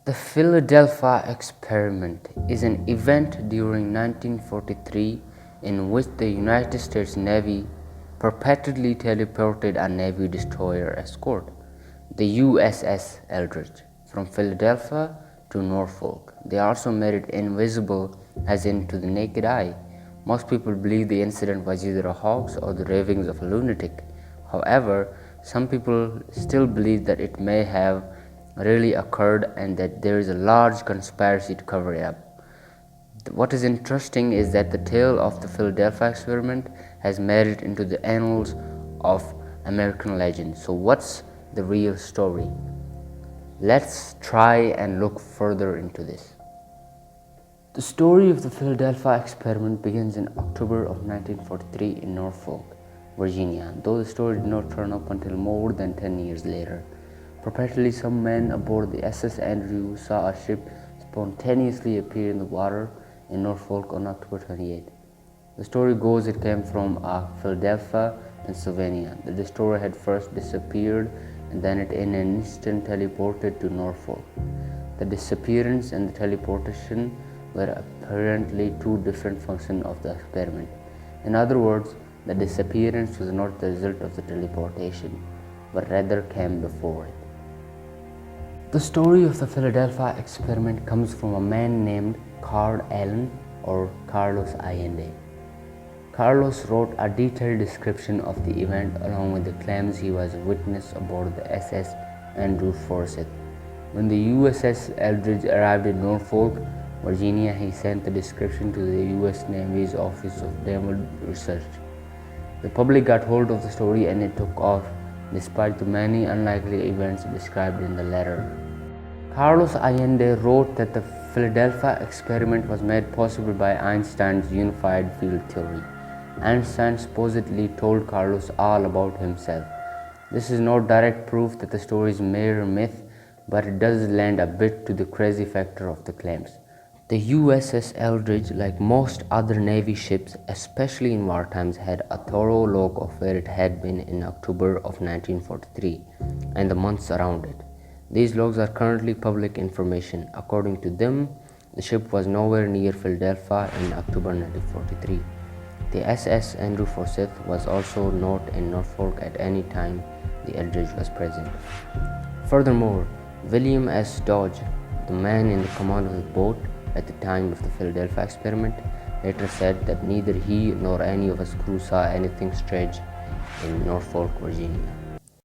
The Philadelphia experiment is an event during 1943 in which the United States Navy purportedly teleported a Navy destroyer escort, the USS Eldridge, from Philadelphia to Norfolk. They also made it invisible, as in to the naked eye. Most people believe the incident was either a hoax or the ravings of a lunatic. However, some people still believe that it may have really occurred and that there is a large conspiracy to cover it up. What is interesting is that the tale of the Philadelphia experiment has made it into the annals of American legend. So, what's the real story? Let's try and look further into this. The story of the Philadelphia experiment begins in October of 1943 in Norfolk, Virginia, though the story did not turn up until more than 10 years later. Purportedly, some men aboard the USS Eldridge saw a ship spontaneously appear in the water in Norfolk on October 28. The story goes it came from Philadelphia, Pennsylvania. The destroyer had first disappeared and then it in an instant teleported to Norfolk. The disappearance and the teleportation were apparently two different functions of the experiment. In other words, the disappearance was not the result of the teleportation, but rather came before it. The story of the Philadelphia experiment comes from a man named Carl Allen or Carlos Allende. Carlos wrote a detailed description of the event along with the claims he was a witness aboard the SS Andrew Forsyth. When the USS Eldridge arrived in Norfolk, Virginia, he sent the description to the U.S. Navy's Office of Naval Research. The public got hold of the story and it took off, despite the many unlikely events described in the letter. Carlos Allende wrote that the Philadelphia experiment was made possible by Einstein's unified field theory. Einstein supposedly told Carlos all about himself. This is not direct proof that the story is mere myth, but it does lend a bit to the crazy factor of the claims. The USS Eldridge, like most other Navy ships, especially in war times, had a thorough log of where it had been in October of 1943 and the months around it. These logs are currently public information. According to them, the ship was nowhere near Philadelphia in October 1943. The SS Andrew Forsyth was also not in Norfolk at any time the Eldridge was present. Furthermore, William S. Dodge, the man in the command of the boat at the time of the Philadelphia experiment, later said that neither he nor any of his crew saw anything strange in Norfolk, Virginia.